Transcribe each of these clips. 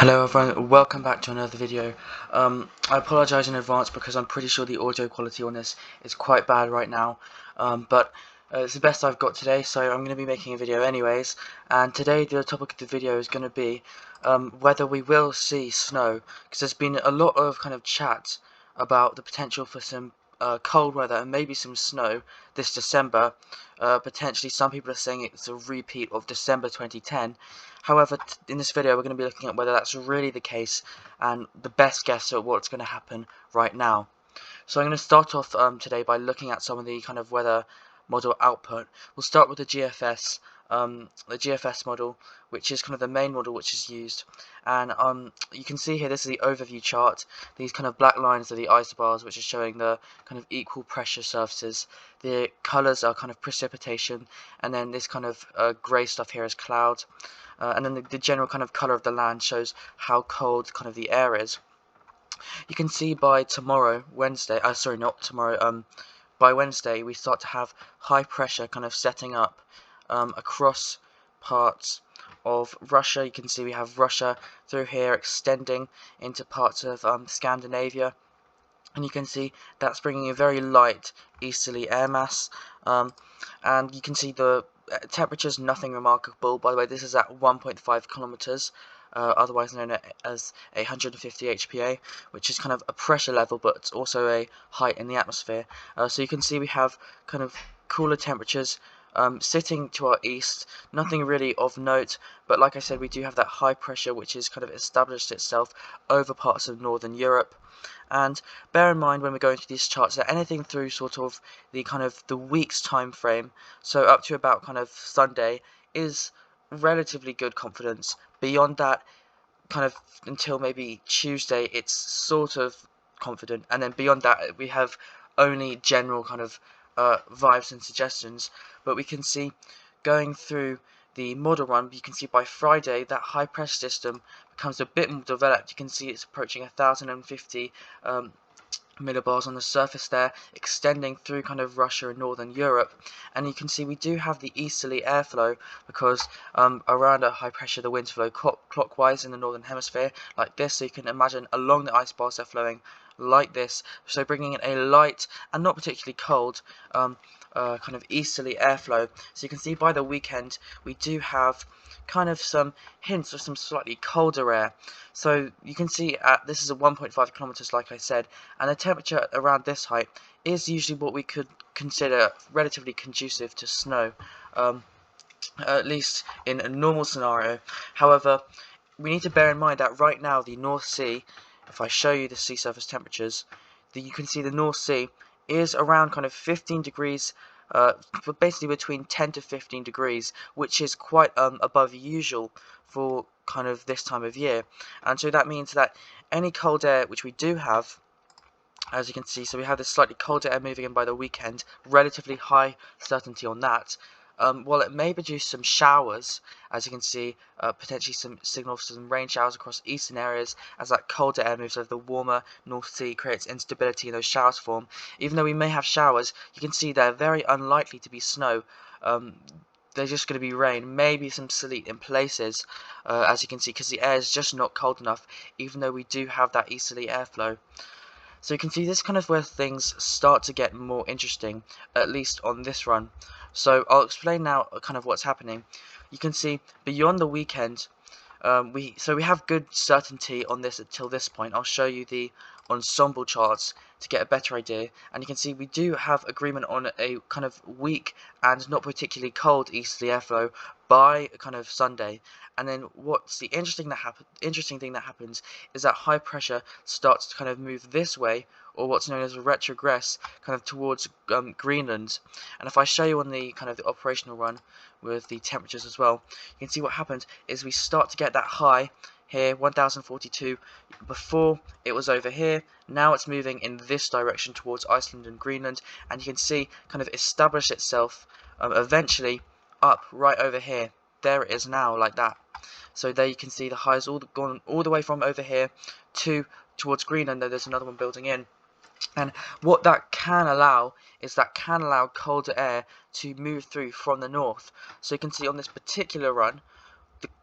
Hello everyone, welcome back to another video. I apologise in advance because I'm pretty sure the audio quality on this is quite bad right now, but it's the best I've got today, so I'm going to be making a video anyways. And today the topic of the video is going to be whether we will see snow, because there's been a lot of kind of chat about the potential for some cold weather and maybe some snow this December. Potentially some people are saying it's a repeat of December 2010. However, in this video we're going to be looking at whether that's really the case and the best guess at what's going to happen right now. So I'm going to start off today by looking at some of the kind of weather model output. We'll start with the GFS model, which is kind of the main model which is used. And you can see here, this is the overview chart. These kind of black lines are the isobars, which are showing the kind of equal pressure surfaces. The colours are kind of precipitation, and then this kind of grey stuff here is cloud. And then the general kind of colour of the land shows how cold kind of the air is. You can see by tomorrow, Wednesday, sorry, not tomorrow, by Wednesday we start to have high pressure kind of setting up across parts of Russia. You can see we have Russia through here extending into parts of Scandinavia, and you can see that's bringing a very light easterly air mass, and you can see the temperature's nothing remarkable. By the way, this is at 1.5 kilometers, otherwise known as 150 HPA, which is kind of a pressure level, but it's also a height in the atmosphere. So you can see we have kind of cooler temperatures sitting to our east, nothing really of note, but like I said, we do have that high pressure which has kind of established itself over parts of northern Europe. And bear in mind when we're going through these charts that anything through sort of the week's time frame, so up to about kind of Sunday, is relatively good confidence. Beyond that, kind of until maybe Tuesday, it's sort of confident, and then beyond that we have only general kind of vibes and suggestions. But we can see going through the model run, you can see by Friday that high pressure system becomes a bit more developed. You can see it's approaching 1050 millibars on the surface there, extending through kind of Russia and northern Europe. And you can see we do have the easterly airflow because around a high pressure the winds flow clockwise in the northern hemisphere like this, so you can imagine along the ice bars they're flowing like this, so bringing in a light and not particularly cold kind of easterly airflow. So you can see by the weekend we do have kind of some hints of some slightly colder air. So you can see this is a 1.5 kilometers, like I said, and the temperature around this height is usually what we could consider relatively conducive to snow, at least in a normal scenario. However, we need to bear in mind that right now the North Sea, if I show you the sea surface temperatures, you can see the North Sea is around kind of 15 degrees, basically between 10 to 15 degrees, which is quite above usual for kind of this time of year. And so that means that any cold air which we do have, as you can see, so we have this slightly colder air moving in by the weekend, relatively high certainty on that. While it may produce some showers, as you can see, potentially some signals for some rain showers across eastern areas, as that colder air moves over the warmer North Sea, creates instability in those showers form. Even though we may have showers, you can see they're very unlikely to be snow. They're just going to be rain, maybe some sleet in places, as you can see, because the air is just not cold enough, even though we do have that easterly airflow. So you can see this kind of where things start to get more interesting, at least on this run. So I'll explain now kind of what's happening. You can see beyond the weekend, we have good certainty on this until this point. I'll show you the ensemble charts to get a better idea, and you can see we do have agreement on a kind of weak and not particularly cold easterly airflow by kind of Sunday. And then what's the interesting thing that happens is that high pressure starts to kind of move this way, or what's known as a retrogress, kind of towards Greenland. And if I show you on the kind of the operational run with the temperatures as well, you can see what happens is we start to get that high here, 1042. Before it was over here, now it's moving in this direction towards Iceland and Greenland, and you can see kind of establish itself eventually up right over here. There it is now, like that. So there you can see the highs all gone all the way from over here towards Greenland. Though there's another one building in. And what that can allow is colder air to move through from the north. So you can see on this particular run,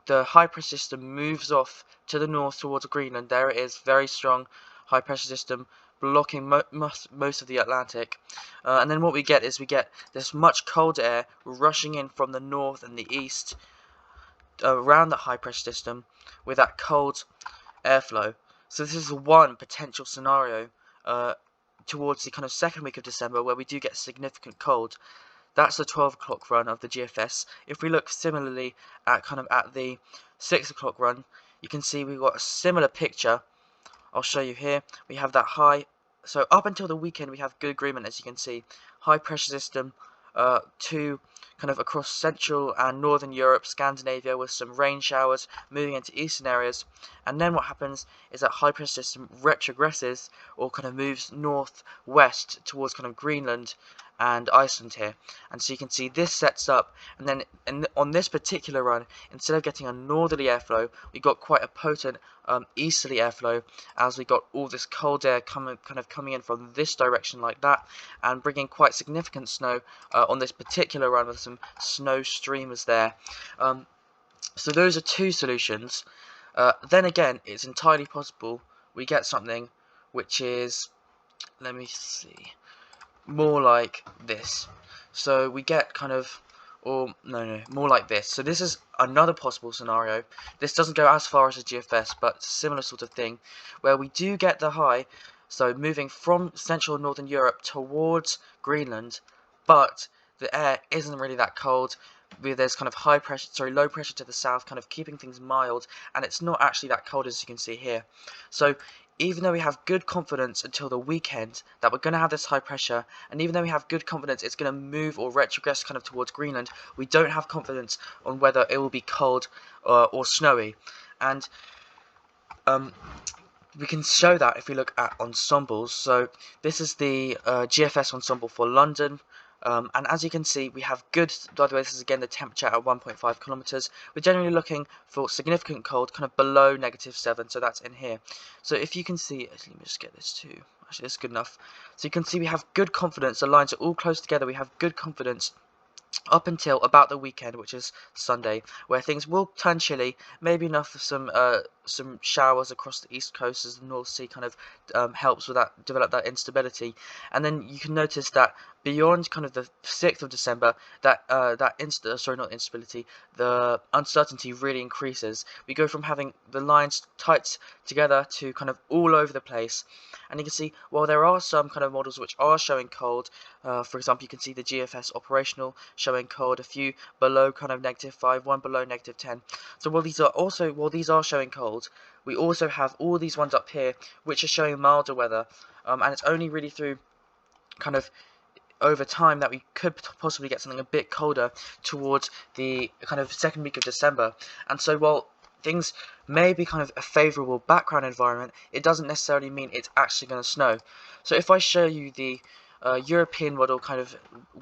the high pressure system moves off to the north towards Greenland. There it is, very strong high pressure system blocking most of the Atlantic. And then what we get is we get this much colder air rushing in from the north and the east around that high pressure system with that cold airflow. So this is one potential scenario towards the kind of second week of December where we do get significant cold. That's the 12 o'clock run of the GFS. If we look similarly at the 6 o'clock run, you can see we've got a similar picture. I'll show you here. We have that high. So up until the weekend, we have good agreement, as you can see. High pressure system to kind of across Central and Northern Europe, Scandinavia, with some rain showers moving into eastern areas. And then what happens is that high pressure system retrogresses or kind of moves northwest towards kind of Greenland and Iceland here. And so you can see this sets up, and then on this particular run, instead of getting a northerly airflow, we got quite a potent easterly airflow, as we got all this cold air coming in from this direction like that, and bringing quite significant snow on this particular run with some snow streamers there. So those are two solutions. Then again, it's entirely possible we get something which is, let me see, more like this. So we get kind of, or no, more like this. So this is another possible scenario. This doesn't go as far as the GFS, but it's a similar sort of thing, where we do get the high, so moving from Central and Northern Europe towards Greenland, but the air isn't really that cold. There's kind of low pressure to the south, kind of keeping things mild, and it's not actually that cold, as you can see here. So even though we have good confidence until the weekend that we're going to have this high pressure, and even though we have good confidence it's going to move or retrogress kind of towards Greenland, we don't have confidence on whether it will be cold or snowy. And we can show that if we look at ensembles. So this is the GFS ensemble for London. And as you can see, we have good, by the way, this is again the temperature at 1.5 kilometers. We're generally looking for significant cold, kind of below -7, so that's in here. So if you can see, let me just get this too. Actually, this is good enough. So you can see we have good confidence. The lines are all close together. We have good confidence up until about the weekend, which is Sunday, where things will turn chilly, maybe enough for some showers across the east coast as the North Sea kind of helps with that, develop that instability. And then you can notice that beyond kind of the 6th of December, that not instability, the uncertainty really increases. We go from having the lines tight together to kind of all over the place. And you can see, while there are some kind of models which are showing cold, for example, you can see the GFS operational showing cold, a few below kind of -5, one below -10. So while these are showing cold, we also have all these ones up here which are showing milder weather, and it's only really through kind of over time that we could possibly get something a bit colder towards the kind of second week of December. And so while things may be kind of a favourable background environment, it doesn't necessarily mean it's actually going to snow. So if I show you the European model kind of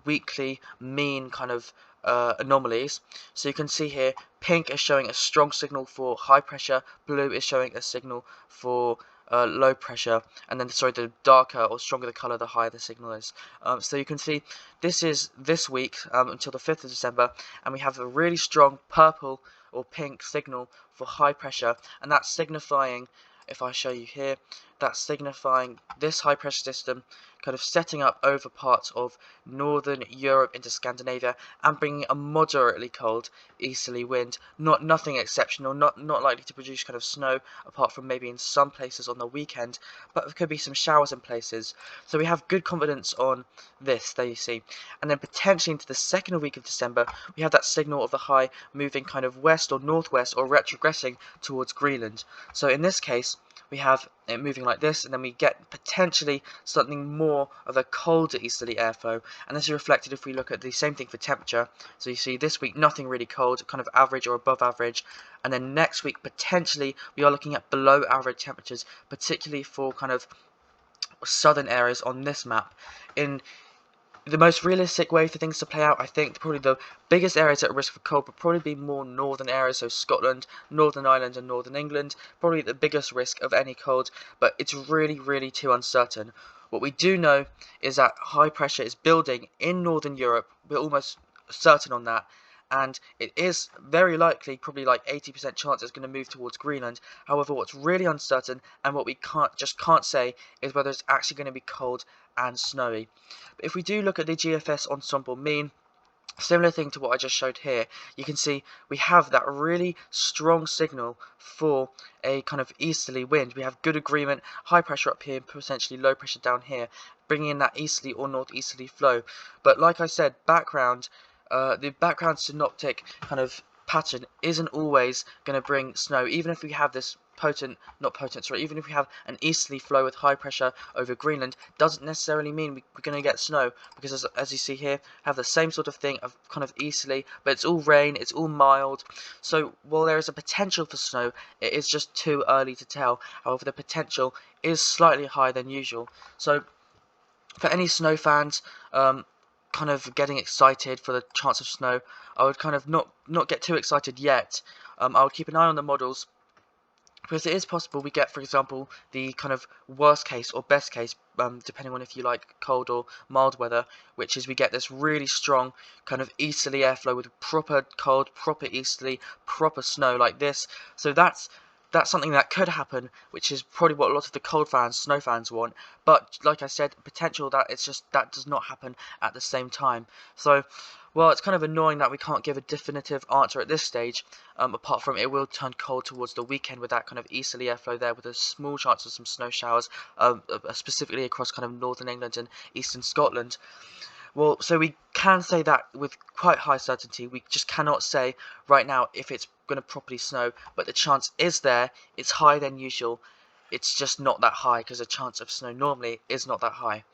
weekly mean kind of anomalies, so you can see here pink is showing a strong signal for high pressure, blue is showing a signal for low pressure, and then the darker or stronger the colour, the higher the signal is. So you can see this is this week until the 5th of December, and we have a really strong purple or pink signal for high pressure, and that's signifying, if I show you here, that's signifying this high pressure system kind of setting up over parts of Northern Europe into Scandinavia and bringing a moderately cold easterly wind. Nothing exceptional, not likely to produce kind of snow, apart from maybe in some places on the weekend, but there could be some showers in places. So we have good confidence on this, there you see. And then potentially into the second week of December, we have that signal of the high moving kind of west or northwest or retrogressing towards Greenland. So in this case, we have it moving like this, and then we get potentially something more of a colder easterly airflow, and this is reflected if we look at the same thing for temperature. So you see this week nothing really cold, kind of average or above average, and then next week potentially we are looking at below average temperatures, particularly for kind of southern areas on this map. In the most realistic way for things to play out, I think probably the biggest areas at risk for cold would probably be more northern areas, so Scotland, Northern Ireland and Northern England, probably the biggest risk of any cold, but it's really too uncertain. What we do know is that high pressure is building in Northern Europe, we're almost certain on that, and it is very likely, probably like 80% chance, it's going to move towards Greenland. However, what's really uncertain and what we can't say is whether it's actually going to be cold and snowy. But if we do look at the GFS ensemble mean, similar thing to what I just showed here, you can see we have that really strong signal for a kind of easterly wind. We have good agreement, high pressure up here, potentially low pressure down here, bringing in that easterly or northeasterly flow. But like I said, the background synoptic kind of pattern isn't always going to bring snow, even if we have this even if we have an easterly flow with high pressure over Greenland, doesn't necessarily mean we're going to get snow, because as you see here, have the same sort of thing of kind of easterly, but it's all rain, it's all mild. So while there is a potential for snow, it is just too early to tell. However, the potential is slightly higher than usual. So for any snow fans, kind of getting excited for the chance of snow, I would kind of not get too excited yet. I would keep an eye on the models, because it is possible we get, for example, the kind of worst case or best case, depending on if you like cold or mild weather, which is we get this really strong kind of easterly airflow with proper cold, proper easterly, proper snow like this. So that's something that could happen, which is probably what a lot of the cold fans, snow fans want. But like I said, potential that it's just that does not happen at the same time. So, well, it's kind of annoying that we can't give a definitive answer at this stage, apart from it will turn cold towards the weekend with that kind of easterly airflow there, with a small chance of some snow showers, specifically across kind of northern England and eastern Scotland. Well, so we can say that with quite high certainty. We just cannot say right now if it's going to properly snow, but the chance is there. It's higher than usual. It's just not that high, because the chance of snow normally is not that high.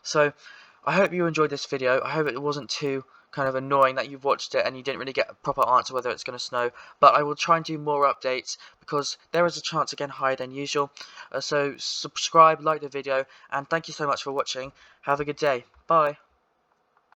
So I hope you enjoyed this video. I hope it wasn't too kind of annoying that you've watched it and you didn't really get a proper answer whether it's going to snow, but I will try and do more updates, because there is a chance again higher than usual. So subscribe, like the video, and thank you so much for watching. Have a good day. Bye.